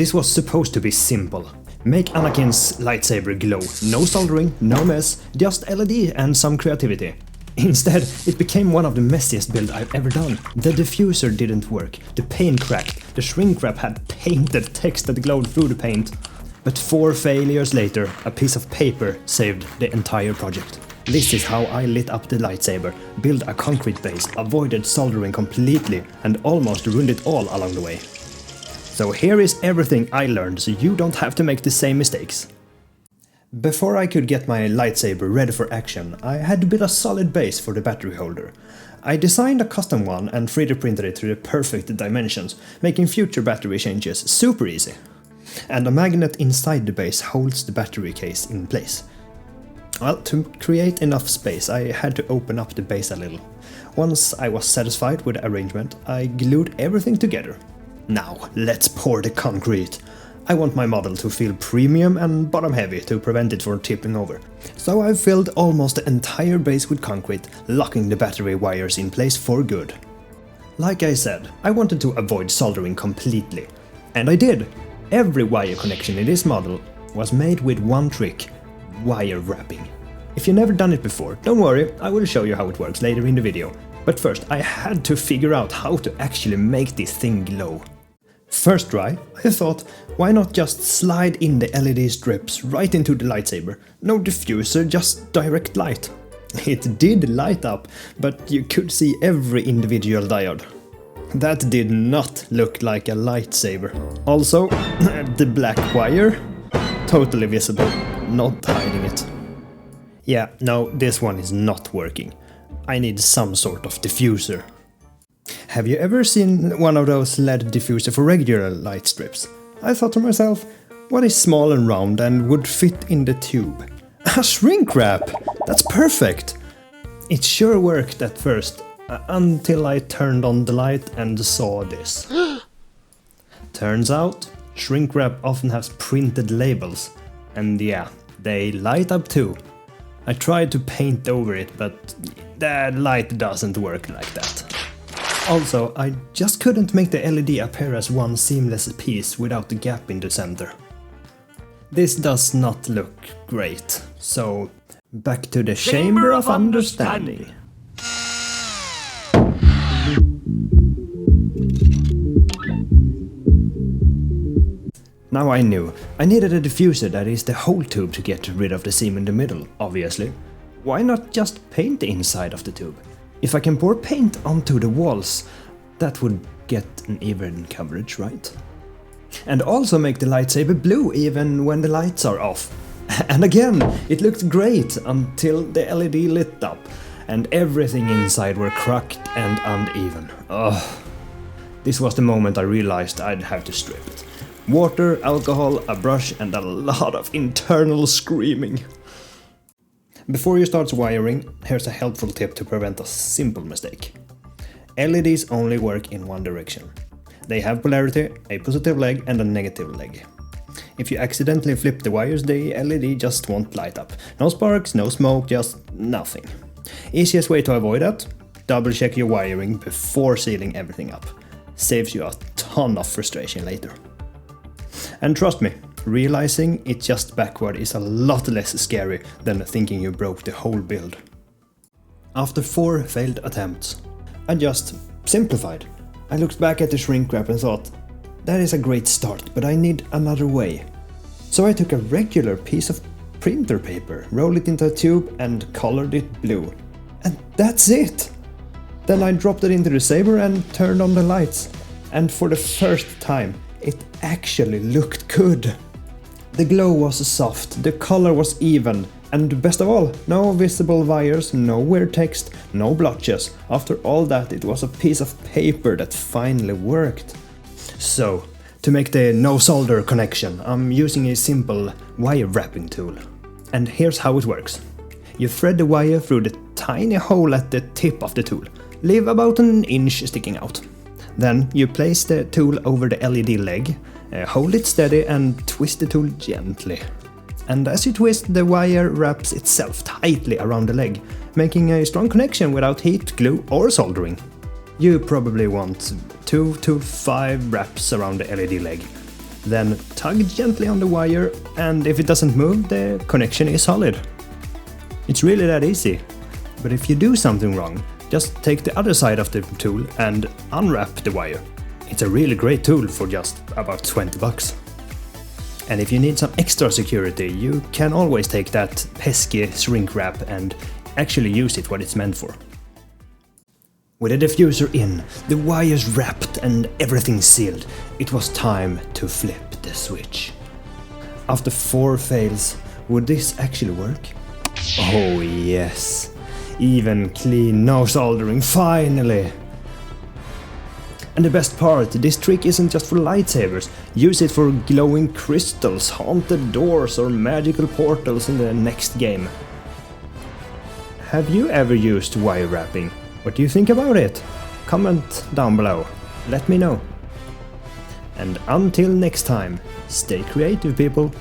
This was supposed to be simple. Make Anakin's lightsaber glow. No soldering, no mess, just LED and some creativity. Instead, it became one of the messiest builds I've ever done. The diffuser didn't work, the paint cracked, the shrink wrap had painted text that glowed through the paint. But 4 failures later, a piece of paper saved the entire project. This is how I lit up the lightsaber, built a concrete base, avoided soldering completely, and almost ruined it all along the way. So here is everything I learned, so you don't have to make the same mistakes. Before I could get my lightsaber ready for action, I had to build a solid base for the battery holder. I designed a custom one and 3D printed it to the perfect dimensions, making future battery changes super easy. And a magnet inside the base holds the battery case in place. Well, to create enough space, I had to open up the base a little. Once I was satisfied with the arrangement, I glued everything together. Now, let's pour the concrete. I want my model to feel premium and bottom heavy to prevent it from tipping over. So I filled almost the entire base with concrete, locking the battery wires in place for good. Like I said, I wanted to avoid soldering completely. And I did! Every wire connection in this model was made with one trick: wire wrapping. If you've never done it before, don't worry, I will show you how it works later in the video. But first, I had to figure out how to actually make this thing glow. First try, I thought, why not just slide in the LED strips right into the lightsaber? No diffuser, just direct light. It did light up, but you could see every individual diode. That did not look like a lightsaber. Also, the black wire, totally visible, not hiding it. Yeah, no, this one is not working. I need some sort of diffuser. Have you ever seen one of those LED diffuser for regular light strips? I thought to myself, what is small and round and would fit in the tube? A shrink wrap! That's perfect! It sure worked at first, until I turned on the light and saw this. Turns out, shrink wrap often has printed labels, and yeah, they light up too. I tried to paint over it, but the light doesn't work like that. Also, I just couldn't make the LED appear as one seamless piece without the gap in the center. This does not look great, so back to the Chamber of Understanding. Now I knew, I needed a diffuser that is the whole tube to get rid of the seam in the middle, obviously. Why not just paint the inside of the tube? If I can pour paint onto the walls, that would get an even coverage, right? And also make the lightsaber blue even when the lights are off. And again, it looked great until the LED lit up and everything inside were cracked and uneven. Ugh. This was the moment I realized I'd have to strip it. Water, alcohol, a brush and a lot of internal screaming. Before you start wiring, here's a helpful tip to prevent a simple mistake. LEDs only work in one direction. They have polarity, a positive leg and a negative leg. If you accidentally flip the wires, the LED just won't light up. No sparks, no smoke, just nothing. Easiest way to avoid that? Double check your wiring before sealing everything up. Saves you a ton of frustration later. And trust me, realizing it's just backward is a lot less scary than thinking you broke the whole build. After 4 failed attempts, I just simplified. I looked back at the shrink wrap and thought, that is a great start, but I need another way. So I took a regular piece of printer paper, rolled it into a tube and colored it blue. And that's it! Then I dropped it into the saber and turned on the lights. And for the first time, it actually looked good. The glow was soft, the color was even, and best of all, no visible wires, no weird text, no blotches. After all that, it was a piece of paper that finally worked. So, to make the no solder connection, I'm using a simple wire wrapping tool. And here's how it works. You thread the wire through the tiny hole at the tip of the tool, leave about an inch sticking out. Then you place the tool over the LED leg, hold it steady and twist the tool gently. And as you twist, the wire wraps itself tightly around the leg, making a strong connection without heat, glue or soldering. You probably want 2 to 5 wraps around the LED leg. Then tug gently on the wire, and if it doesn't move, the connection is solid. It's really that easy. But if you do something wrong, just take the other side of the tool and unwrap the wire. It's a really great tool for just about 20 bucks. And if you need some extra security, you can always take that pesky shrink wrap and actually use it what it's meant for. With the diffuser in, the wires wrapped and everything sealed, it was time to flip the switch. After 4 fails, would this actually work? Oh yes, even clean, no soldering, finally! And the best part, this trick isn't just for lightsabers. Use it for glowing crystals, haunted doors or magical portals in the next game. Have you ever used wire wrapping? What do you think about it? Comment down below, let me know. And until next time, stay creative people.